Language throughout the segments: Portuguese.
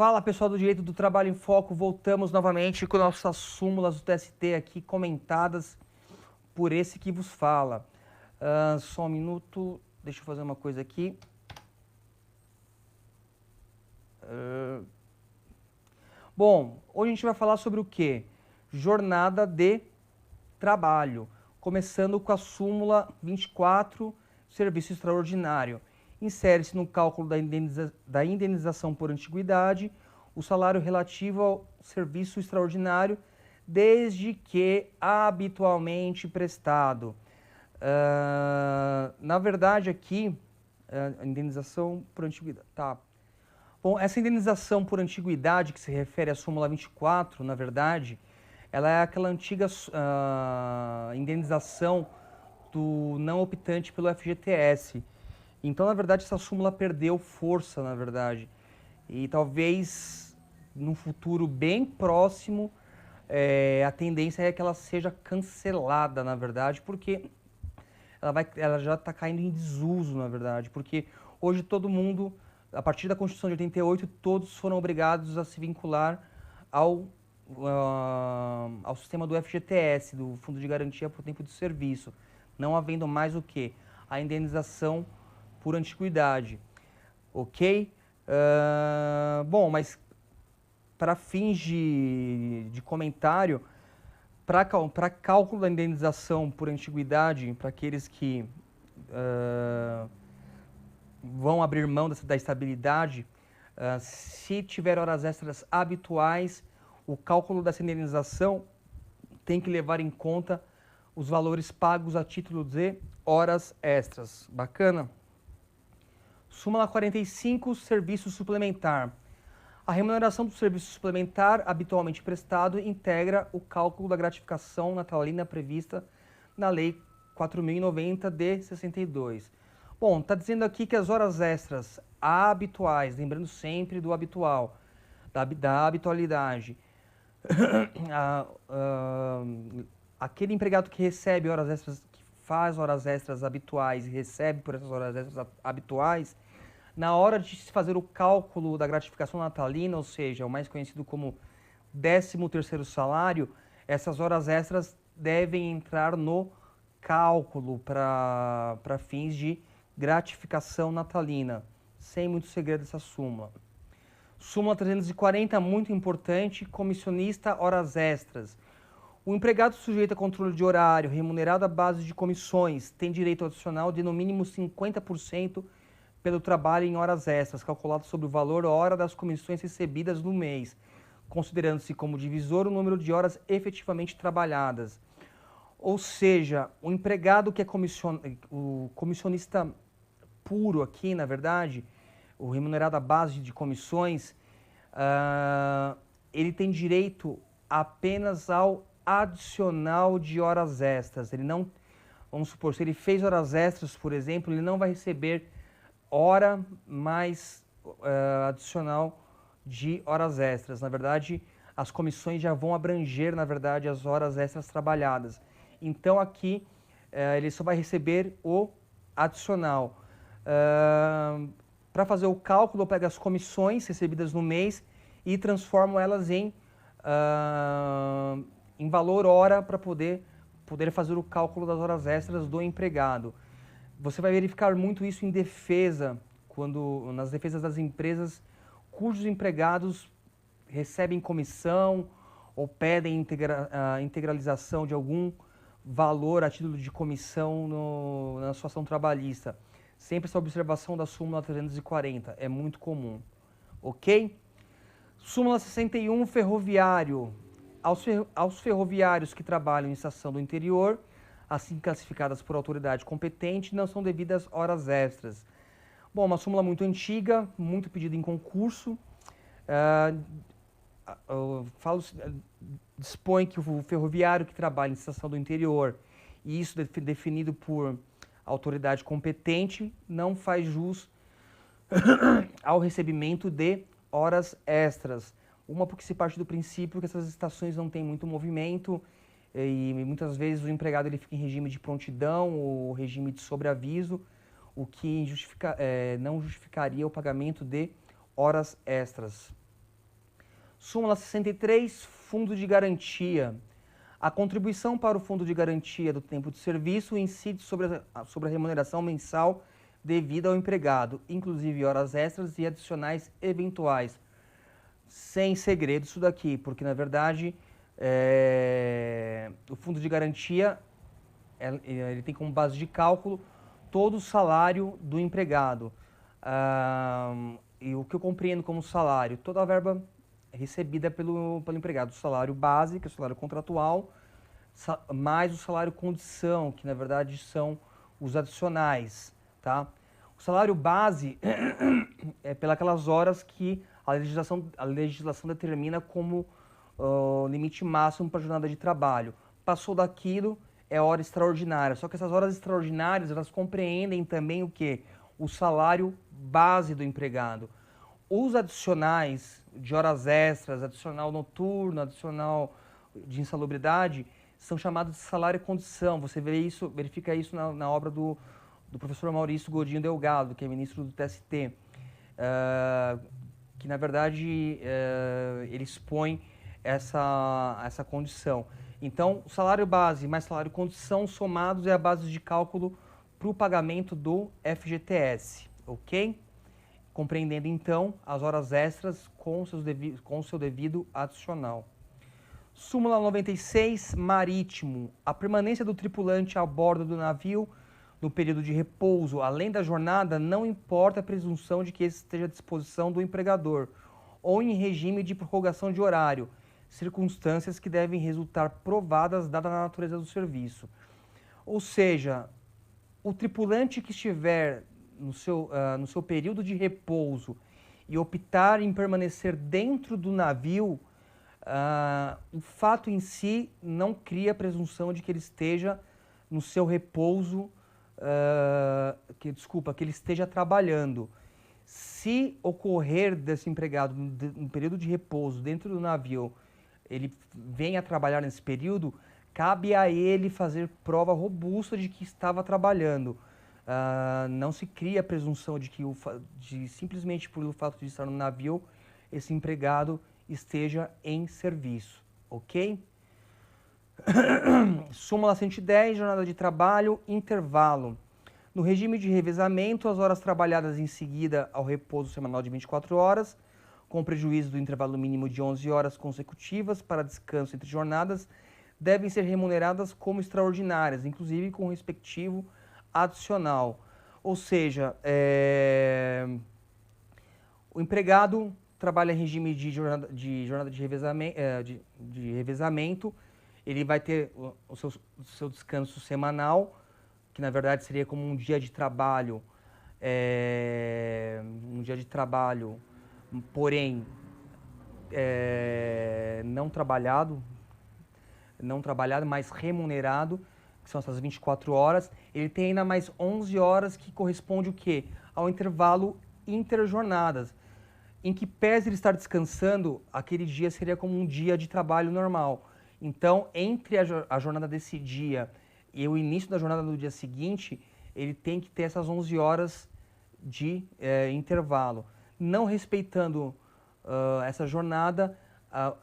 Fala pessoal do Direito do Trabalho em Foco, voltamos novamente com nossas súmulas do TST aqui comentadas por esse que vos fala. Só um minuto, deixa eu fazer uma coisa aqui. Bom, hoje a gente vai falar sobre o quê? Jornada de trabalho, começando com a súmula 24, serviço extraordinário. Insere-se no cálculo da indenização por antiguidade o salário relativo ao serviço extraordinário, desde que habitualmente prestado. Na verdade, aqui, a indenização por antiguidade. Tá. Bom, essa indenização por antiguidade, que se refere à súmula 24, na verdade, ela é aquela antiga indenização do não optante pelo FGTS. Então, na verdade, essa súmula perdeu força, na verdade. E talvez, num futuro bem próximo, a tendência é que ela seja cancelada, na verdade, porque ela já está caindo em desuso, na verdade. Porque hoje todo mundo, a partir da Constituição de 88, todos foram obrigados a se vincular ao sistema do FGTS, do Fundo de Garantia por Tempo de Serviço, não havendo mais o que? A indenização por antiguidade, ok? Bom, mas para fins de comentário, para cálculo da indenização por antiguidade, para aqueles que vão abrir mão da estabilidade, se tiver horas extras habituais, o cálculo dessa indenização tem que levar em conta os valores pagos a título de horas extras. Bacana? Súmula 45, serviço suplementar. A remuneração do serviço suplementar habitualmente prestado integra o cálculo da gratificação natalina prevista na Lei 4.090 de 62. Bom, está dizendo aqui que as horas extras habituais, lembrando sempre do habitual, da habitualidade, aquele empregado que recebe horas extras, que faz horas extras habituais e recebe por essas horas extras habituais, na hora de se fazer o cálculo da gratificação natalina, ou seja, o mais conhecido como 13º salário, essas horas extras devem entrar no cálculo para fins de gratificação natalina. Sem muito segredo essa súmula. Súmula 340, muito importante, comissionista horas extras. O empregado sujeito a controle de horário, remunerado à base de comissões, tem direito adicional de no mínimo 50% pelo trabalho em horas extras, calculado sobre o valor hora das comissões recebidas no mês, considerando-se como divisor o número de horas efetivamente trabalhadas. Ou seja, o empregado que é o comissionista puro aqui, na verdade, o remunerado à base de comissões, ele tem direito apenas ao adicional de horas extras. Ele não, vamos supor, se ele fez horas extras, por exemplo, ele não vai receber hora mais adicional de horas extras. Na verdade, as comissões já vão abranger, na verdade, as horas extras trabalhadas. Então, aqui, ele só vai receber o adicional. Para fazer o cálculo, eu pego as comissões recebidas no mês e transformo elas em valor hora para poder fazer o cálculo das horas extras do empregado. Você vai verificar muito isso em defesa, nas defesas das empresas cujos empregados recebem comissão ou pedem integralização de algum valor a título de comissão na sua ação trabalhista. Sempre essa observação da súmula 340, é muito comum. Ok? Súmula 61, ferroviário. Aos ferroviários que trabalham em estação do interior, assim classificadas por autoridade competente, não são devidas horas extras. Bom, uma súmula muito antiga, muito pedida em concurso. Dispõe que o ferroviário que trabalha em estação do interior, e isso definido por autoridade competente, não faz jus ao recebimento de horas extras. Uma porque se parte do princípio que essas estações não têm muito movimento, e muitas vezes o empregado ele fica em regime de prontidão ou regime de sobreaviso, o que não justificaria o pagamento de horas extras. Súmula 63, Fundo de Garantia. A contribuição para o Fundo de Garantia do Tempo de Serviço incide sobre a remuneração mensal devida ao empregado, inclusive horas extras e adicionais eventuais. Sem segredo isso daqui, porque na verdade o Fundo de Garantia ele tem como base de cálculo todo o salário do empregado. E o que eu compreendo como salário? Toda a verba recebida pelo empregado. O salário base, que é o salário contratual, mais o salário condição, que na verdade são os adicionais. Tá? O salário base é pelas horas que a legislação determina como limite máximo para a jornada de trabalho. Passou daquilo, é hora extraordinária. Só que essas horas extraordinárias, elas compreendem também o quê? O salário base do empregado. Os adicionais de horas extras, adicional noturno, adicional de insalubridade, são chamados de salário e condição. Você verifica isso na obra do professor Maurício Godinho Delgado, que é ministro do TST, que na verdade ele expõe essa condição. Então, o salário base mais salário condição somados é a base de cálculo para o pagamento do FGTS, ok? Compreendendo então as horas extras com o seu devido adicional. Súmula 96, marítimo. A permanência do tripulante a bordo do navio no período de repouso, além da jornada, não importa a presunção de que esse esteja à disposição do empregador ou em regime de prorrogação de horário, circunstâncias que devem resultar provadas dada a natureza do serviço. Ou seja, o tripulante que estiver no seu período de repouso e optar em permanecer dentro do navio, o fato em si não cria a presunção de que ele esteja no seu repouso, que ele esteja trabalhando. Se ocorrer desse empregado no período de repouso dentro do navio, ele venha a trabalhar nesse período, cabe a ele fazer prova robusta de que estava trabalhando. Não se cria a presunção de que simplesmente por o fato de estar no navio, esse empregado esteja em serviço, ok? Súmula 110, jornada de trabalho, intervalo. No regime de revezamento, as horas trabalhadas em seguida ao repouso semanal de 24 horas, com prejuízo do intervalo mínimo de 11 horas consecutivas para descanso entre jornadas, devem ser remuneradas como extraordinárias, inclusive com o respectivo adicional. Ou seja, o empregado trabalha em regime de jornada de revezamento, ele vai ter o seu descanso semanal, que na verdade seria como um dia de trabalho, porém não trabalhado, mas remunerado, que são essas 24 horas. Ele tem ainda mais 11 horas que corresponde o quê? Ao intervalo interjornadas, em que pese ele estar descansando, aquele dia seria como um dia de trabalho normal. Então, entre a jornada desse dia e o início da jornada do dia seguinte, ele tem que ter essas 11 horas de intervalo. Não respeitando essa jornada,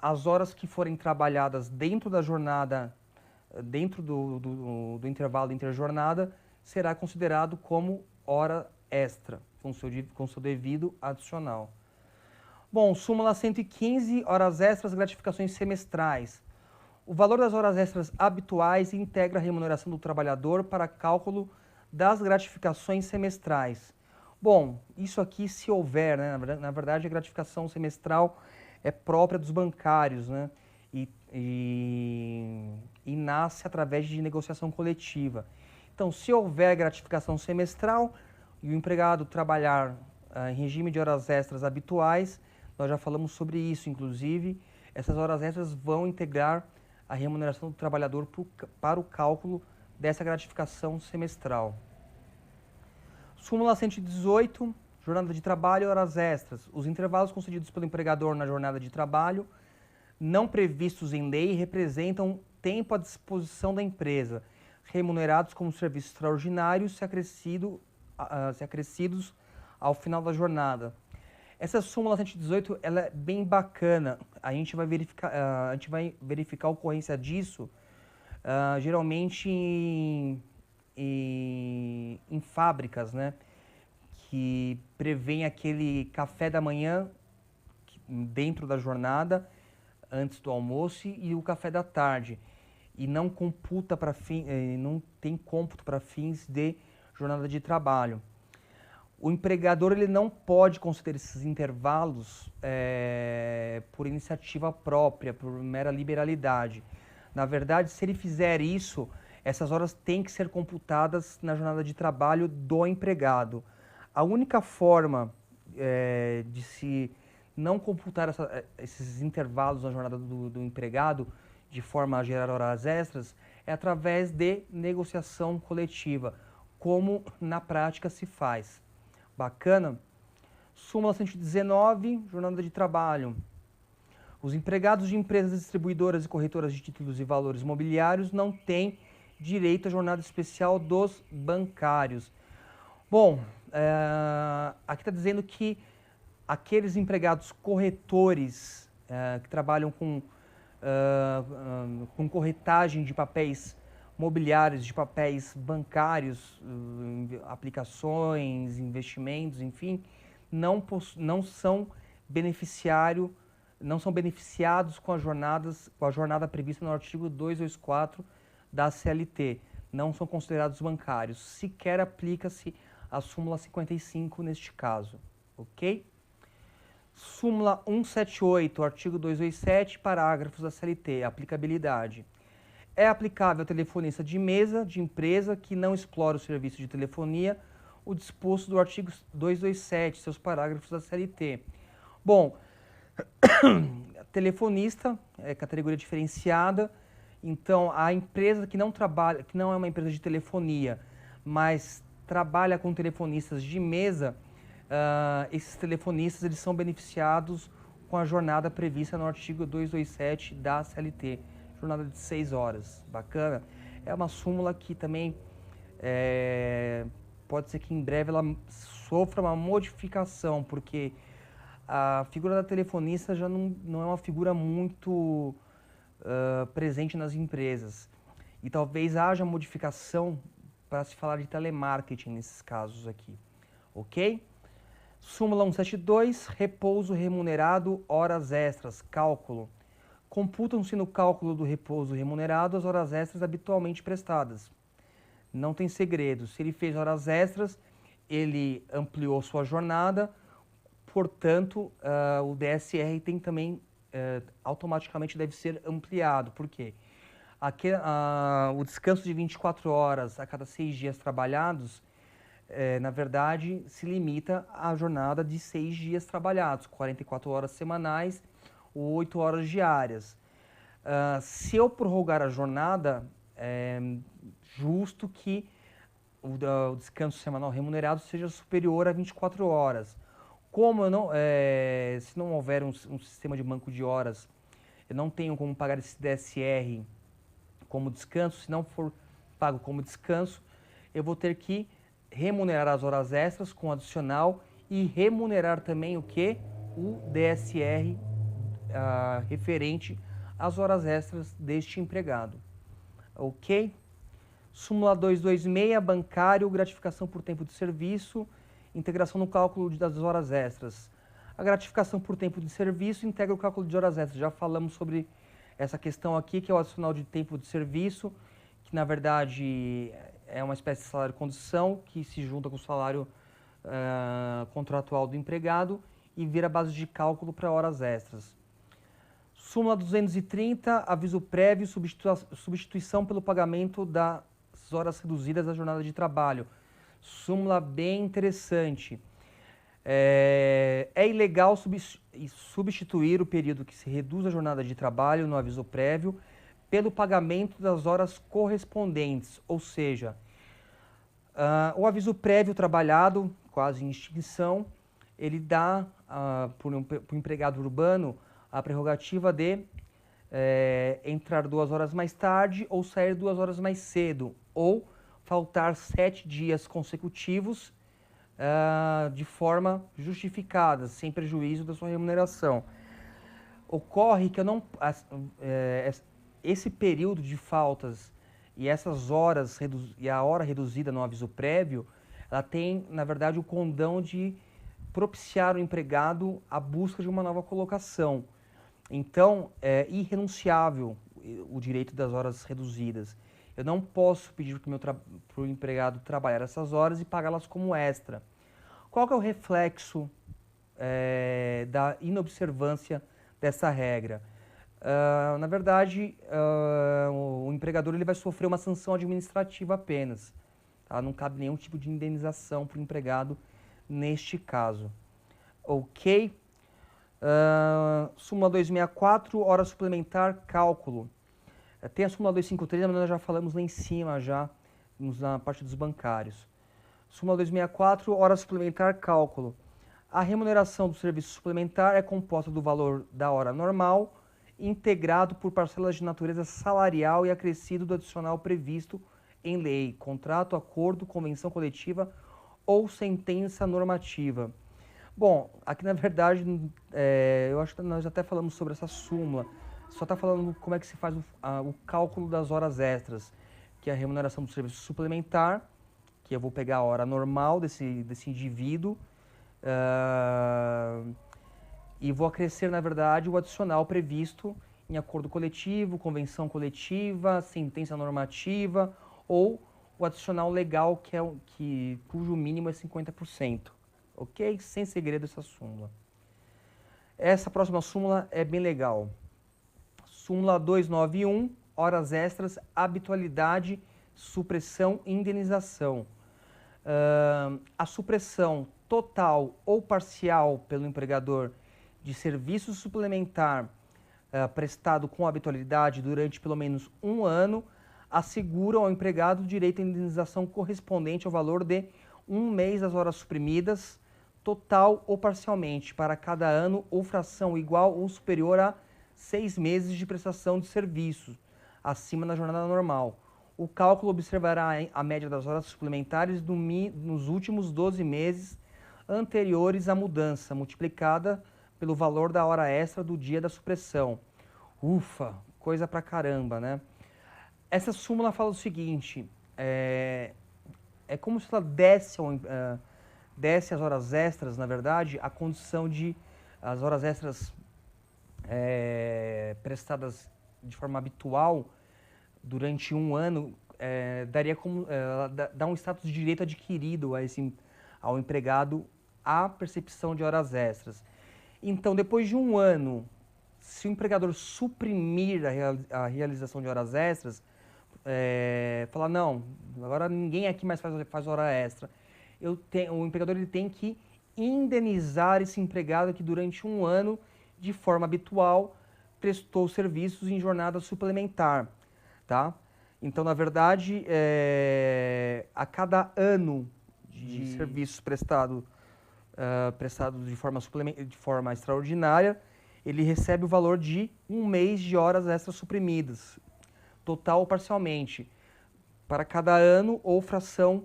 as horas que forem trabalhadas dentro da jornada, dentro do intervalo interjornada, será considerado como hora extra, com seu devido adicional. Bom, súmula 115, horas extras, gratificações semestrais. O valor das horas extras habituais integra a remuneração do trabalhador para cálculo das gratificações semestrais. Bom, isso aqui se houver, né? Na verdade a gratificação semestral é própria dos bancários, né? E nasce através de negociação coletiva. Então, se houver gratificação semestral e o empregado trabalhar em regime de horas extras habituais, nós já falamos sobre isso, inclusive, essas horas extras vão integrar a remuneração do trabalhador para o cálculo dessa gratificação semestral. Súmula 118, jornada de trabalho e horas extras. Os intervalos concedidos pelo empregador na jornada de trabalho, não previstos em lei, representam tempo à disposição da empresa, remunerados como serviços extraordinários se acrescidos ao final da jornada. Essa súmula 118, ela é bem bacana. A gente vai verificar a ocorrência disso, geralmente em fábricas, né? Que prevêem aquele café da manhã dentro da jornada, antes do almoço, e o café da tarde. E não computa para não tem cômputo para fins de jornada de trabalho. O empregador ele não pode conceder esses intervalos por iniciativa própria, por mera liberalidade. Na verdade, se ele fizer isso, essas horas têm que ser computadas na jornada de trabalho do empregado. A única forma de se não computar esses intervalos na jornada do empregado, de forma a gerar horas extras, é através de negociação coletiva, como na prática se faz. Bacana? Súmula 119, jornada de trabalho. Os empregados de empresas distribuidoras e corretoras de títulos e valores mobiliários não têm direito à jornada especial dos bancários. Bom, aqui está dizendo que aqueles empregados corretores que trabalham com corretagem de papéis mobiliários, de papéis bancários, aplicações, investimentos, enfim, não são beneficiados com a jornada prevista no artigo 224 da CLT. Não são considerados bancários. Sequer aplica-se a súmula 55 neste caso, ok? Súmula 178, artigo 227, parágrafos da CLT, aplicabilidade. É aplicável ao telefonista de mesa de empresa que não explora o serviço de telefonia o disposto do artigo 227, seus parágrafos da CLT. Bom, telefonista é categoria diferenciada, então a empresa que não é uma empresa de telefonia, mas trabalha com telefonistas de mesa, esses telefonistas eles são beneficiados com a jornada prevista no artigo 227 da CLT. Jornada de 6 horas, bacana. É uma súmula que também pode ser que em breve ela sofra uma modificação, porque a figura da telefonista já não é uma figura muito presente nas empresas. E talvez haja modificação para se falar de telemarketing nesses casos aqui, ok? Súmula 172, repouso remunerado, horas extras, cálculo. Computam-se no cálculo do repouso remunerado as horas extras habitualmente prestadas. Não tem segredo. Se ele fez horas extras, ele ampliou sua jornada, portanto, o DSR tem também, automaticamente deve ser ampliado. Por quê? O descanso de 24 horas a cada 6 dias trabalhados, na verdade, se limita à jornada de 6 dias trabalhados, 44 horas semanais, 8 horas diárias. Se eu prorrogar a jornada, é justo que o descanso semanal remunerado seja superior a 24 horas. Como se não houver um sistema de banco de horas, eu não tenho como pagar esse DSR como descanso. Se não for pago como descanso, eu vou ter que remunerar as horas extras com adicional e remunerar também o que? O DSR referente às horas extras deste empregado. Ok? Súmula 226, bancário, gratificação por tempo de serviço, integração no cálculo das horas extras. A gratificação por tempo de serviço integra o cálculo de horas extras. Já falamos sobre essa questão aqui, que é o adicional de tempo de serviço, que na verdade é uma espécie de salário-condição que se junta com o salário contratual do empregado e vira base de cálculo para horas extras. Súmula 230, aviso prévio, substituição pelo pagamento das horas reduzidas da jornada de trabalho. Súmula bem interessante. É ilegal substituir o período que se reduz a jornada de trabalho no aviso prévio pelo pagamento das horas correspondentes, ou seja, o aviso prévio trabalhado, quase em extinção, ele dá para o empregado urbano a prerrogativa de entrar 2 horas mais tarde ou sair 2 horas mais cedo, ou faltar 7 dias consecutivos de forma justificada, sem prejuízo da sua remuneração. Ocorre que eu não, esse período de faltas e essas horas e a hora reduzida no aviso prévio, ela tem, na verdade, o condão de propiciar o empregado a busca de uma nova colocação. Então, é irrenunciável o direito das horas reduzidas. Eu não posso pedir para o empregado trabalhar essas horas e pagá-las como extra. Qual que é o reflexo da inobservância dessa regra? Na verdade, o empregador ele vai sofrer uma sanção administrativa apenas. Tá? Não cabe nenhum tipo de indenização para o empregado neste caso. Ok? Súmula 264, hora suplementar, cálculo. Tem a súmula 253, mas nós já falamos lá em cima, já na parte dos bancários. Súmula 264, hora suplementar, cálculo. A remuneração do serviço suplementar é composta do valor da hora normal, integrado por parcelas de natureza salarial e acrescido do adicional previsto em lei, contrato, acordo, convenção coletiva ou sentença normativa. Bom, aqui na verdade, eu acho que nós até falamos sobre essa súmula, só está falando como é que se faz o cálculo das horas extras, que é a remuneração do serviço suplementar, que eu vou pegar a hora normal desse indivíduo, e vou acrescer, na verdade, o adicional previsto em acordo coletivo, convenção coletiva, sentença normativa ou o adicional legal, cujo mínimo é 50%. Ok? Sem segredo essa súmula. Essa próxima súmula é bem legal. Súmula 291, horas extras, habitualidade, supressão e indenização. A supressão total ou parcial pelo empregador de serviço suplementar prestado com habitualidade durante pelo menos um ano assegura ao empregado o direito à indenização correspondente ao valor de um mês das horas suprimidas, total ou parcialmente, para cada ano ou fração igual ou superior a 6 meses de prestação de serviços, acima da jornada normal. O cálculo observará a média das horas suplementares nos últimos 12 meses anteriores à mudança, multiplicada pelo valor da hora extra do dia da supressão. Ufa, coisa pra caramba, né? Essa súmula fala o seguinte, é como se ela desse as horas extras, na verdade, a condição de as horas extras prestadas de forma habitual durante um ano, daria como dá um status de direito adquirido ao empregado a percepção de horas extras. Então, depois de um ano, se o empregador suprimir a realização de horas extras, falar, não, agora ninguém aqui mais faz hora extra, o empregador ele tem que indenizar esse empregado que durante um ano, de forma habitual, prestou serviços em jornada suplementar, tá? Então, na verdade, a cada ano de serviços prestados de forma extraordinária, ele recebe o valor de um mês de horas extras suprimidas, total ou parcialmente, para cada ano ou fração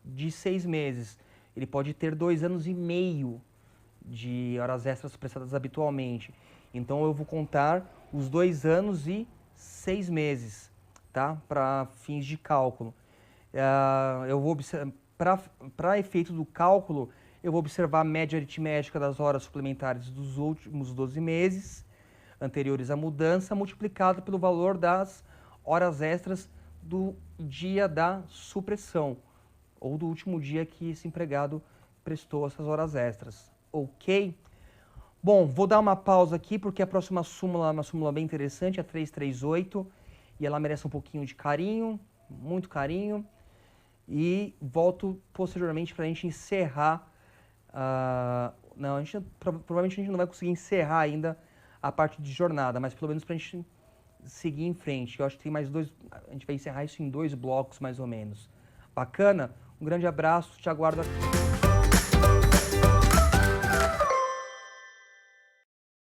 de 6 meses. Ele pode ter 2 anos e meio de horas extras prestadas habitualmente. Então, eu vou contar os 2 anos e 6 meses, tá? Para fins de cálculo. Para efeito do cálculo, eu vou observar a média aritmética das horas suplementares dos últimos 12 meses anteriores à mudança, multiplicada pelo valor das horas extras do dia da supressão, ou do último dia que esse empregado prestou essas horas extras. Ok? Bom, vou dar uma pausa aqui, porque a próxima súmula é uma súmula bem interessante, a 338, e ela merece um pouquinho de carinho, muito carinho, e volto posteriormente para a gente encerrar. Provavelmente a gente não vai conseguir encerrar ainda a parte de jornada, mas pelo menos para a gente seguir em frente. Eu acho que tem mais 2, a gente vai encerrar isso em 2 blocos mais ou menos. Bacana? Um grande abraço, te aguardo aqui.